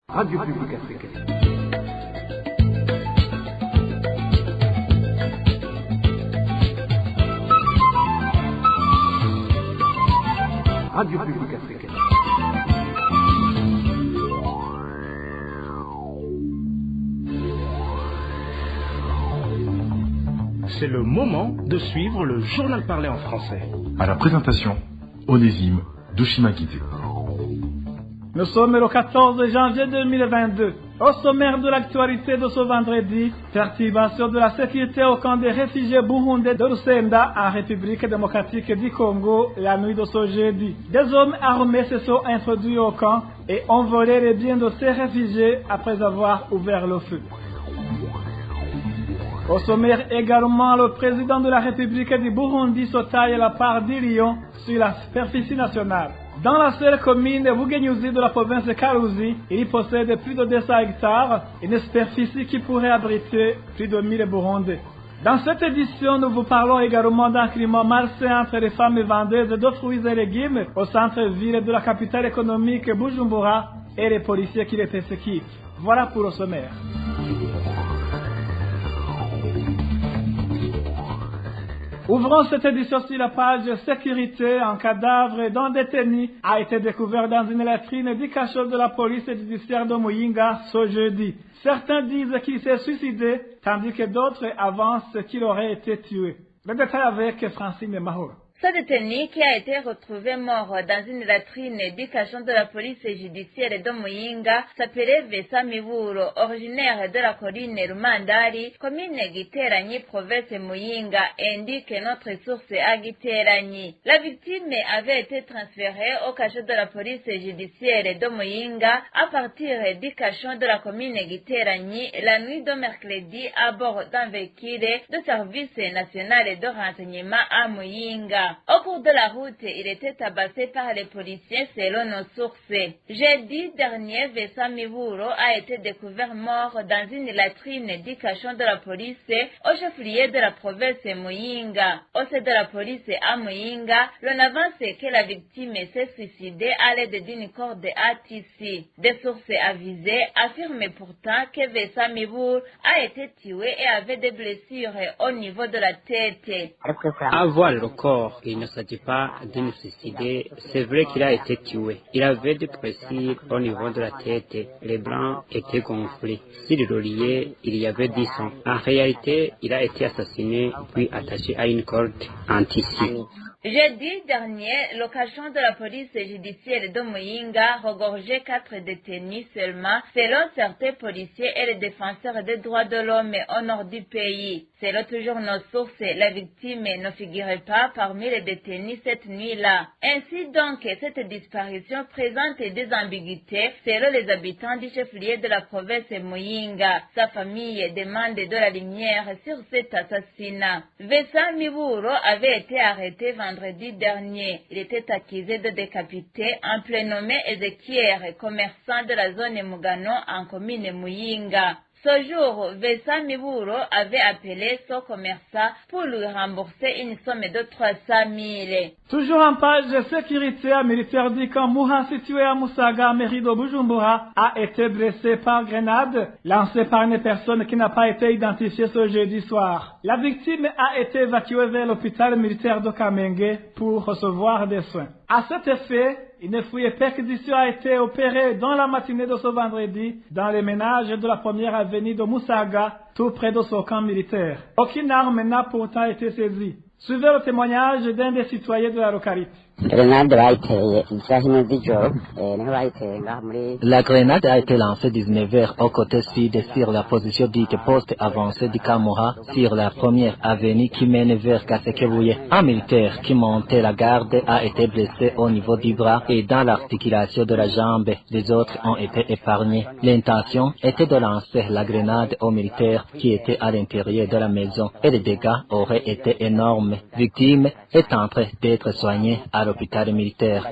Radio Publique Africaine. Radio Publique Africaine. C'est le moment de suivre le journal parlé en français. À la présentation, Onésime Douchima-Guidé. Nous sommes le 14 janvier 2022. Au sommaire de l'actualité de ce vendredi, perturbation de la sécurité au camp des réfugiés burundais de Lusenda en République démocratique du Congo la nuit de ce jeudi. Des hommes armés se sont introduits au camp et ont volé les biens de ces réfugiés après avoir ouvert le feu. Au sommaire également, le président de la République du Burundi se taille la part du lion sur la superficie nationale. Dans la seule commune de Bugenyuzi de la province de Kalouzi, il possède plus de 200 hectares, une superficie qui pourrait abriter plus de 1000 Burundais. Dans cette édition, nous vous parlons également d'un climat malsain entre les femmes vendeuses de fruits et légumes au centre-ville de la capitale économique Bujumbura et les policiers qui les persécutent. Voilà pour le sommaire. Ouvrons cette édition sur la page sécurité. Un cadavre d'un détenu a été découvert dans une latrine du cachot de la police judiciaire de Muyinga ce jeudi. Certains disent qu'il s'est suicidé, tandis que d'autres avancent qu'il aurait été tué. Le détail avec Francine Mahou. Ce détenu qui a été retrouvé mort dans une latrine du cachot de la police judiciaire de Muyinga s'appelait Vesa Miburo, originaire de la colline Rumandari, commune Giteranyi, province Muyinga, indique notre source à Giteranyi. La victime avait été transférée au cachot de la police judiciaire de Muyinga à partir du cachot de la commune Giteranyi la nuit de mercredi à bord d'un véhicule de service national de renseignement à Muyinga. Au cours de la route, il était tabassé par les policiers selon nos sources. Jeudi dernier, Vesa Miburo a été découvert mort dans une latrine du cachot de la police au chef-lieu de la province Muyinga. Au sein de la police à Muyinga, l'on avance que la victime s'est suicidée à l'aide d'une corde à tissu. Des sources avisées affirment pourtant que Vesa Miburo a été tué et avait des blessures au niveau de la tête. Avoir le corps, il ne s'agit pas d'une suicide. C'est vrai qu'il a été tué. Il avait des blessures au niveau de la tête. Les bras étaient gonflés. S'il le liait, il y avait 10 ans. En réalité, il a été assassiné puis attaché à une corde en tissu. Jeudi dernier, le cachot de la police judiciaire de Muyinga regorgeait 4 détenus seulement, selon certains policiers et les défenseurs des droits de l'homme au nord du pays. Selon toujours nos sources, la victime ne figurait pas parmi les détenus cette nuit-là. Ainsi donc, cette disparition présente des ambiguïtés selon les habitants du chef-lieu de la province Muyinga. Sa famille demande de la lumière sur cet assassinat. Vesa Miburo avait été arrêté vendredi dernier. Il était accusé de décapiter un prénommé Ezekiel, commerçant de la zone Mugano en commune Muyinga. Ce jour, Vesa Miburo avait appelé son commerçant pour lui rembourser une somme de 300 000. Toujours en page de sécurité, un militaire du camp Muha situé à Musaga, mairie de Bujumbura, a été blessé par grenade lancée par une personne qui n'a pas été identifiée ce jeudi soir. La victime a été évacuée vers l'hôpital militaire de Kamenge pour recevoir des soins. À cet effet, une fouille perquisition a été opérée dans la matinée de ce vendredi dans les ménages de la première avenue de Musaga, tout près de ce camp militaire. Aucune arme n'a pourtant été saisie. Suivez le témoignage d'un des citoyens de la localité. La grenade a été lancée 19h au côté sud sur la position dite poste avancée du Kamora sur la première avenue qui mène vers Kasekebouye. Un militaire qui montait la garde a été blessé au niveau du bras et dans l'articulation de la jambe. Les autres ont été épargnés. L'intention était de lancer la grenade aux militaires qui étaient à l'intérieur de la maison et les dégâts auraient été énormes. Victime est en train d'être soignée à l'hôpital militaire.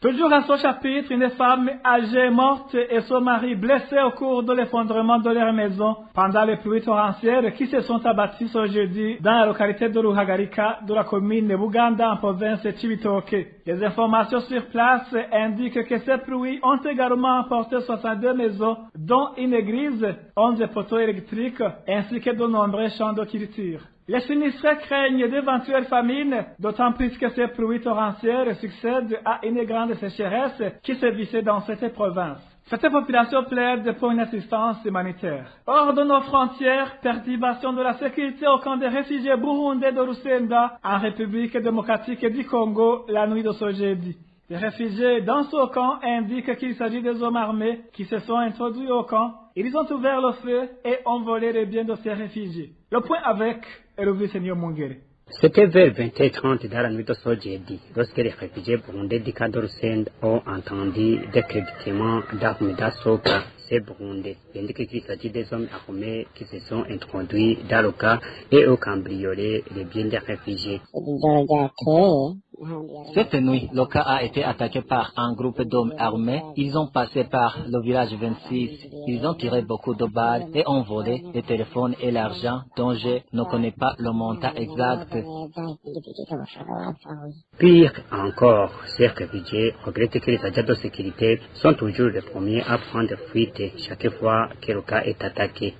Toujours à ce chapitre, une femme âgée morte et son mari blessés au cours de l'effondrement de leur maison pendant les pluies torrentielles qui se sont abattues ce jeudi dans la localité de Ruhagarika de la commune de Buganda en province de Cibitoke. Les informations sur place indiquent que ces pluies ont également emporté 62 maisons, dont une église, 11 poteaux électriques ainsi que de nombreux champs de culture. Les sinistrés craignent d'éventuelles famines, d'autant plus que ces pluies torrentielles succèdent à une grande sécheresse qui sévissait dans cette province. Cette population plaide pour une assistance humanitaire. Hors de nos frontières, perturbation de la sécurité au camp des réfugiés burundais de Rusenda, en République démocratique du Congo, la nuit de ce jeudi. Les réfugiés dans ce camp indiquent qu'il s'agit des hommes armés qui se sont introduits au camp. Ils ont ouvert le feu et ont volé les biens de ces réfugiés. Le point avec Elvis Seigneur Mungere. C'était vers 20h30 dans la nuit de ce jeudi, lorsque les réfugiés burundais du camp de Rusenda ont entendu des crépitements d'armes d'assaut. Ces Burundais indiquent qu'il s'agit des hommes armés qui se sont introduits dans le camp et ont cambriolé les biens des réfugiés. Cette nuit, le camp a été attaqué par un groupe d'hommes armés. Ils ont passé par le village 26. Ils ont tiré beaucoup de balles et ont volé les téléphones et l'argent dont je ne connais pas le montant exact. Pire encore, ces réfugiés regrettent que les agents de sécurité sont toujours les premiers à prendre fuite chaque fois que le cas est attaqué.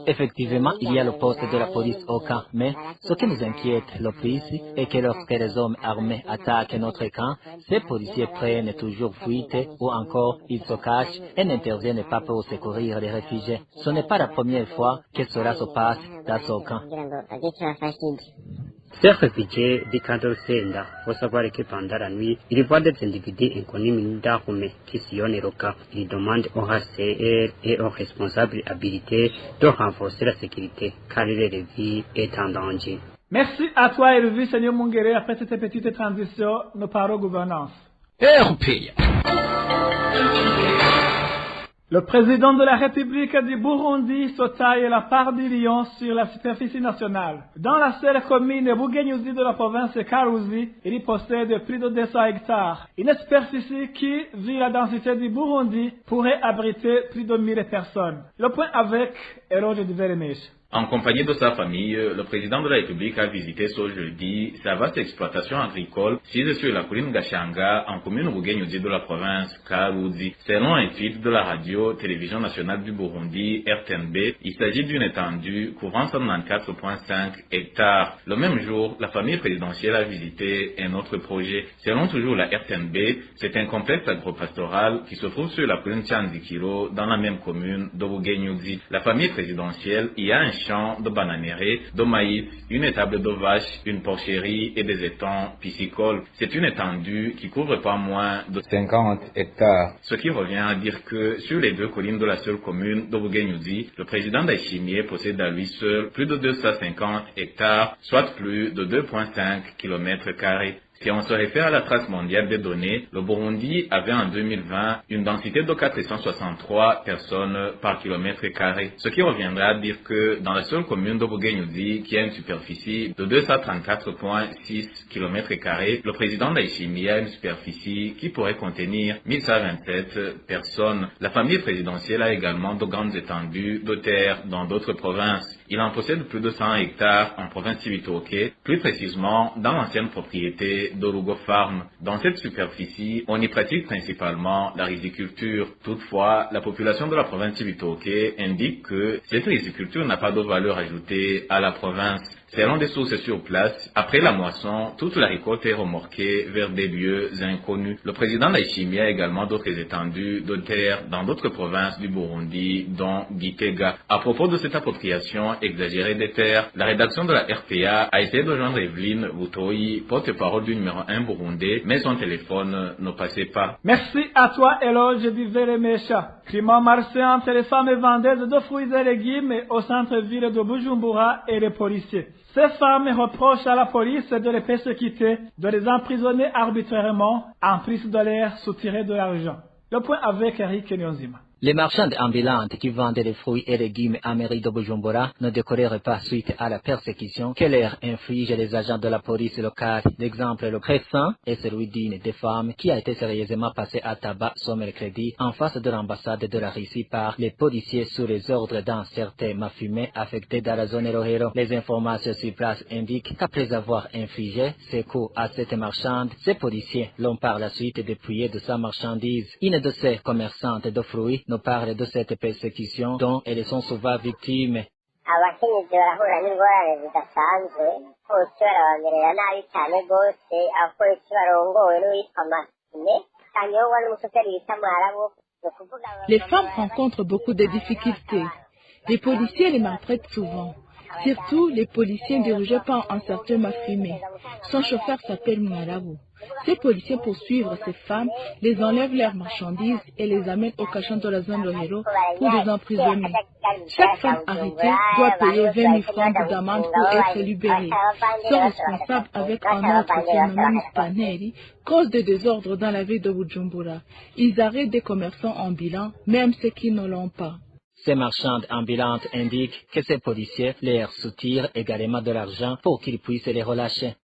Effectivement, il y a le poste de la police au camp, mais ce qui nous inquiète le plus est que lorsque les hommes armés attaquent notre camp, ces policiers prennent toujours fuite ou encore ils se cachent et n'interviennent pas pour secourir les réfugiés. Ce n'est pas la première fois que cela se passe dans ce camp. Ces réfugiés du camp de Rusenda, faut savoir que pendant la nuit, ils voient des individus inconnus munis d'armes qui sillonnent le camp. Ils demandent au HCR et aux responsables habilités de renforcer la sécurité, car leur vie est en danger. Merci à toi, Elvis Seigneur Mungere. Après cette petite transition, nous parlons gouvernance. Le président de la République du Burundi se taille la part du lion sur la superficie nationale. Dans la seule commune Bugenyuzi de la province de Karuzi, il possède plus de 200 hectares. Une superficie qui, vu la densité du Burundi, pourrait abriter plus de 1000 personnes. Le point avec Eroge de Veremesh. En compagnie de sa famille, le président de la République a visité ce jeudi sa vaste exploitation agricole sise sur la colline Gashanga en commune Bugenyuzi de la province Karuzi. Selon un tweet de la radio-télévision nationale du Burundi, RTNB, il s'agit d'une étendue couvrant 94,5 hectares. Le même jour, la famille présidentielle a visité un autre projet. Selon toujours la RTNB, c'est un complexe agropastoral qui se trouve sur la colline Tchandikiro dans la même commune de Bugenyuzi. La famille présidentielle y a un champ de bananiers, de maïs, une étable de vaches, une porcherie et des étangs piscicoles. C'est une étendue qui couvre pas moins de 50 hectares. Ce qui revient à dire que sur les deux collines de la seule commune de Bugenyuzi, le président Ndayishimiye possède à lui seul plus de 250 hectares, soit plus de 2,5 km². Si on se réfère à la trace mondiale des données, le Burundi avait en 2020 une densité de 463 personnes par kilomètre carré, ce qui reviendra à dire que dans la seule commune de Bugenyuzi, qui a une superficie de 234,6 km², le président Ndayishimiye a une superficie qui pourrait contenir 1127 personnes. La famille présidentielle a également de grandes étendues de terre dans d'autres provinces. Il en possède plus de 100 hectares en province Cibitoke, plus précisément dans l'ancienne propriété d'Orugo Farm. Dans cette superficie, on y pratique principalement la riziculture. Toutefois, la population de la province Cibitoke indique que cette riziculture n'a pas de valeur ajoutée à la province. Selon des sources sur place, après la moisson, toute la récolte est remorquée vers des lieux inconnus. Le président Ndayishimiye a également d'autres étendues de terre dans d'autres provinces du Burundi, dont Gitega. À propos de cette appropriation exagérée des terres, la rédaction de la RPA a essayé de joindre Evelyne Butoyi, porte-parole du numéro 1 burundais, mais son téléphone ne passait pas. Merci à toi, Eloge Diveremesha. Climat marché entre les femmes vendeuses de fruits et légumes au centre-ville de Bujumbura et les policiers. Ces femmes reprochent à la police de les persécuter, de les emprisonner arbitrairement, en plus de leur soutirer de l'argent. Le point avec Eric Nyonzima. Les marchands ambulantes qui vendaient les fruits et légumes à mairie de Bujumbura ne décorèrent pas suite à la persécution que leur infligent les agents de la police locale. L'exemple le récent est celui d'une des femmes qui a été sérieusement passée à tabac ce mercredi en face de l'ambassade de la Russie par les policiers sous les ordres d'un certain Mafumé affecté dans la zone Rohero. Les informations sur place indiquent qu'après avoir infligé ces coups à cette marchande, ces policiers l'ont par la suite dépouillé de sa marchandise. Une de ces commerçantes de fruits nous parle de cette persécution dont elles sont souvent victimes. abakenyezi barahura n'ingorane zidasanzwe bose barabamerera nabi cyane rwose abapolisi barongowe n'uwitwa Masine kanyobwa n'umushoferi witwa Mwarabu. Les femmes rencontrent beaucoup de difficultés. Les policiers les maltraitent souvent. Surtout les policiers dirigés par un certain Mafumé. Son chauffeur s'appelle Mwarabu. Ces policiers poursuivent ces femmes, les enlèvent leurs marchandises et les amènent au cachot de la zone Rohero pour les emprisonner. Chaque femme arrêtée doit payer 20 000 francs d'amende pour être libérée. Sont responsables avec un autre phénomène Spaneri, cause de désordre dans la ville de Bujumbura. Ils arrêtent des commerçants ambulants, même ceux qui ne l'ont pas. Ces marchandes ambulantes indiquent que ces policiers leur soutirent également de l'argent pour qu'ils puissent les relâcher.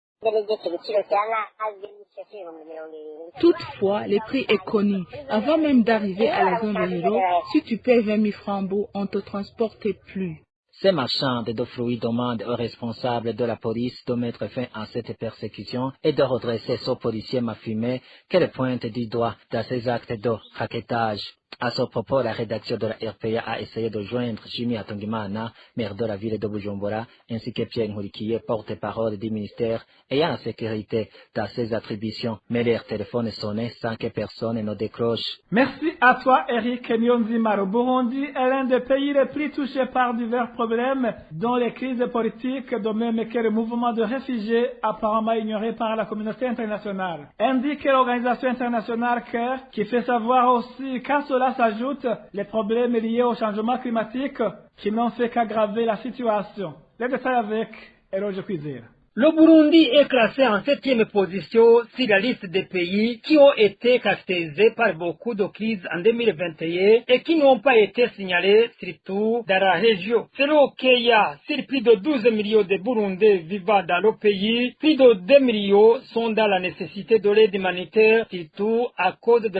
Toutefois, le prix est connu. Avant même d'arriver à la zone Rohero, si tu payes 20 000 francs, on ne te transporte plus. Ces marchands de fruits demandent aux responsables de la police de mettre fin à cette persécution et de redresser ce policier Mafumé qu'elle pointe du doigt dans ses actes de raquettage. À ce propos, la rédaction de la RPA a essayé de joindre Jimmy Atongimana, maire de la ville de Bujumbura, ainsi que Pierre Nkurikiye, porte-parole du ministère ayant la sécurité dans ses attributions. Mais leur téléphone sonnait sans que personne ne décroche. Merci à toi, Eric Nyonzima. Le Burundi est l'un des pays les plus touchés par divers problèmes, dont les crises politiques, de même que le mouvement de réfugiés apparemment ignoré par la communauté internationale. Indique l'organisation internationale CARE, qui fait savoir aussi qu'à cela s'ajoutent les problèmes liés au changement climatique qui n'ont fait qu'aggraver la situation. Les détails avec Eloge Kwizera. Le Burundi est classé en 7e position sur la liste des pays qui ont été caractérisés par beaucoup de crises en 2021 et qui n'ont pas été signalés, surtout dans la région. Selon Keya, sur plus de 12 millions de Burundais vivant dans le pays, plus de 2 millions sont dans la nécessité de l'aide humanitaire, surtout à cause de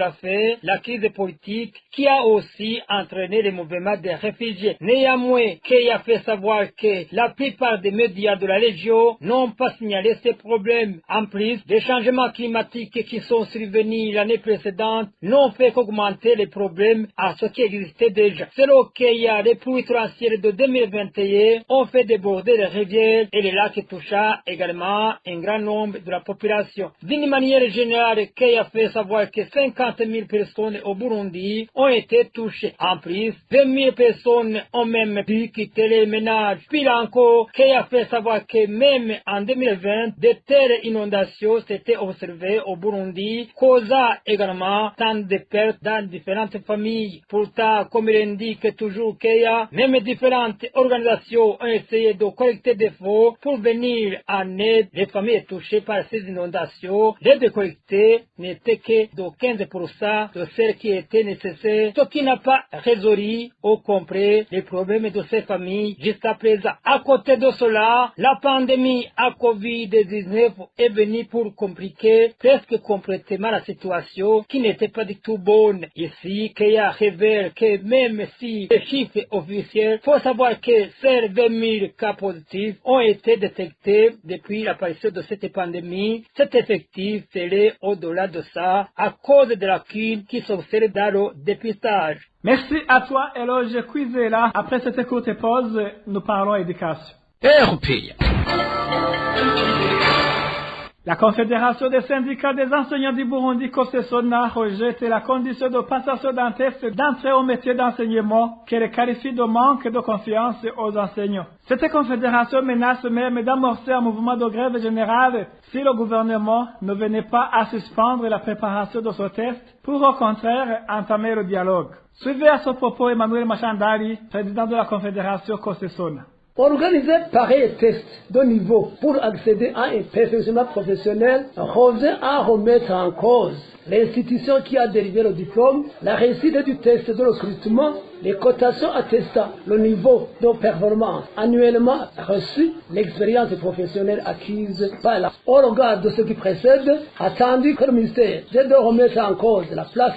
la crise politique qui a aussi entraîné les mouvements des réfugiés. Néanmoins, Keya fait savoir que la plupart des médias de la région n'ont pas signalé ces problèmes. En plus, les changements climatiques qui sont survenus l'année précédente n'ont fait qu'augmenter les problèmes à ce qui existait déjà. Selon Keya, les pluies torrentielles de 2021 ont fait déborder les rivières et les lacs touchant également un grand nombre de la population. D'une manière générale, Keya fait savoir que 50 000 personnes au Burundi ont été touchées. En plus, 20 000 personnes ont même pu quitter les ménages. Puis encore, Keya fait savoir que même en 2020, de telles inondations s'étaient observées au Burundi, causant également tant de pertes dans différentes familles. Pourtant, comme il indique toujours Keya, même différentes organisations ont essayé de collecter des fonds pour venir en aide des familles touchées par ces inondations. L'aide collectée n'était que de 15% de celles qui étaient nécessaires, ce qui n'a pas résolu au complet les problèmes de ces familles jusqu'à présent. À côté de cela, la pandémie à Covid-19 est venue pour compliquer presque complètement la situation qui n'était pas du tout bonne. Ici, Keya révèle que même si les chiffres officiels, faut savoir que ces 20 000 cas positifs ont été détectés depuis l'apparition de cette pandémie, cet effectif serait au-delà de ça à cause de la crise qui s'observe dans le dépistage. Merci à toi, Eloge Kwizera. Après cette courte pause, nous parlons éducation. La Confédération des syndicats des enseignants du Burundi, COSESONA, rejette la condition de passation d'un test d'entrée au métier d'enseignement qu'elle qualifie de manque de confiance aux enseignants. Cette confédération menace même d'amorcer un mouvement de grève générale si le gouvernement ne venait pas à suspendre la préparation de ce test pour au contraire entamer le dialogue. Suivez à ce propos Emmanuel Machandali, président de la Confédération COSESONA. Organiser pareil test de niveau pour accéder à un perfectionnement professionnel revient à remettre en cause l'institution qui a dérivé le diplôme, la réussite du test de recrutement, les cotations attestant le niveau de performance annuellement reçu, l'expérience professionnelle acquise par la. Au regard de ce qui précède, attendu que le ministère de remettre en cause la place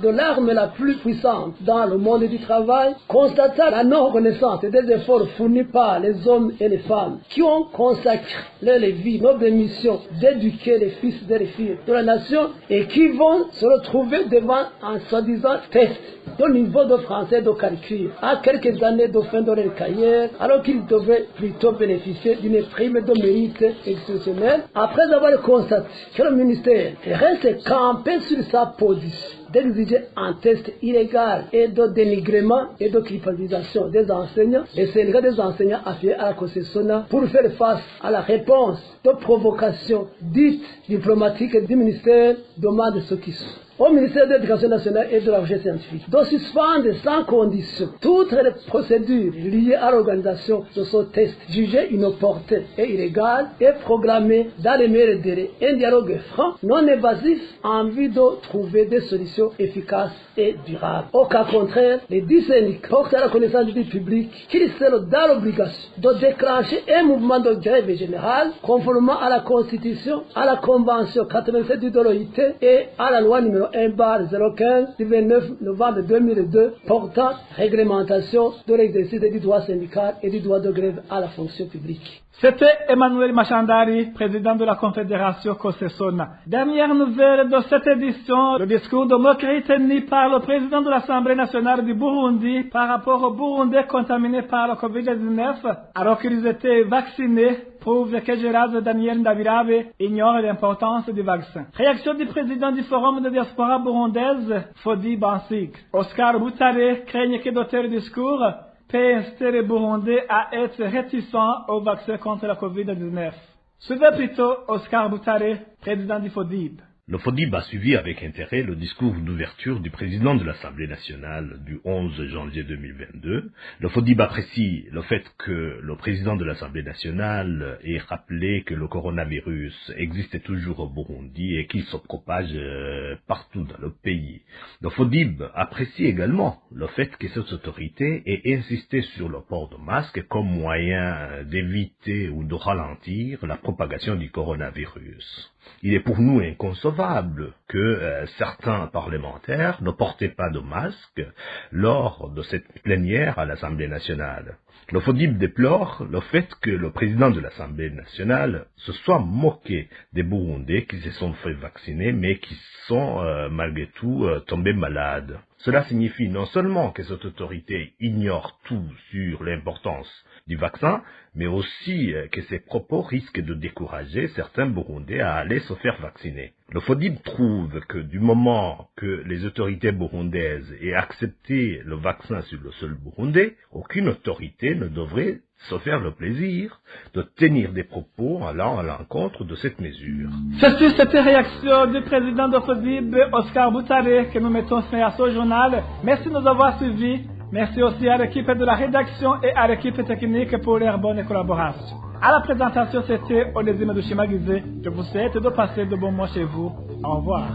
de l'arme la plus puissante dans le monde du travail, constatant la non-reconnaissance des efforts fournis par les hommes et les femmes qui ont consacré leur vie, notre mission d'éduquer les fils et les filles de la nation et qui vont se retrouver devant un soi-disant test de niveau de français de calcul à quelques années de fin de leur carrière, alors qu'ils devaient plutôt bénéficier d'une prime de mérite exceptionnelle, après avoir constaté que le ministère reste campé sur sa position d'exiger un test illégal et de dénigrement et de culpabilisation des enseignants, les syndicats des enseignants affiliés à la concessionnaire pour faire face à la réponse de provocation dite diplomatique du ministère demande ce qui sont. Au ministère de l'Éducation nationale et de la recherche scientifique de suspendre sans condition toutes les procédures liées à l'organisation de ce test jugé inopportun et illégal et programmer dans les meilleurs délais un dialogue franc, non évasif, en vue de trouver des solutions efficaces et durables. Au cas contraire, les 10 syndicats portent à la connaissance du public qu'ils sont dans l'obligation de déclencher un mouvement de grève générale conformément à la Constitution, à la Convention 87 de l'OIT et à la loi numéro 1/015 du 29 novembre 2002 portant réglementation de l'exercice du droit syndical et du droit de grève à la fonction publique. C'était Emmanuel Machandari, président de la Confédération Kosesona. Dernière nouvelle de cette édition, le discours de moquerie tenu par le président de l'Assemblée nationale du Burundi par rapport aux Burundais contaminés par le Covid-19, alors qu'ils étaient vaccinés, prouve que Gérard Daniel Ndabirabe ignore l'importance du vaccin. Réaction du président du Forum de diaspora burundaise, Fodi Bansig. Oscar Boutare craigne que de tels discours peut inciter les Burundais à être réticents au vaccin contre la Covid-19. Suivez plutôt Oscar Boutare, président du FODIB. Le FODIB a suivi avec intérêt le discours d'ouverture du président de l'Assemblée nationale du 11 janvier 2022. Le FODIB apprécie le fait que le président de l'Assemblée nationale ait rappelé que le coronavirus existe toujours au Burundi et qu'il se propage partout dans le pays. Le FODIB apprécie également le fait que cette autorité ait insisté sur le port de masque comme moyen d'éviter ou de ralentir la propagation du coronavirus. Il est pour nous inconcevable que certains parlementaires ne portaient pas de masque lors de cette plénière à l'Assemblée nationale. Le FODIB déplore le fait que le président de l'Assemblée nationale se soit moqué des Burundais qui se sont fait vacciner mais qui sont malgré tout tombés malades. Cela signifie non seulement que cette autorité ignore tout sur l'importance du vaccin, mais aussi que ses propos risquent de décourager certains Burundais à aller se faire vacciner. Le FODIB trouve que du moment que les autorités burundaises aient accepté le vaccin sur le sol burundais, aucune autorité ne devrait se faire le plaisir de tenir des propos allant à l'encontre de cette mesure. C'est sur cette réaction du président de FODIB, Oscar Boutare, que nous mettons fin à ce journal. Merci de nous avoir suivis. Merci aussi à l'équipe de la rédaction et à l'équipe technique pour leur bonne collaboration. À la présentation, c'était Onésime Dushimagizé. Je vous souhaite de passer de bons mois chez vous. Au revoir.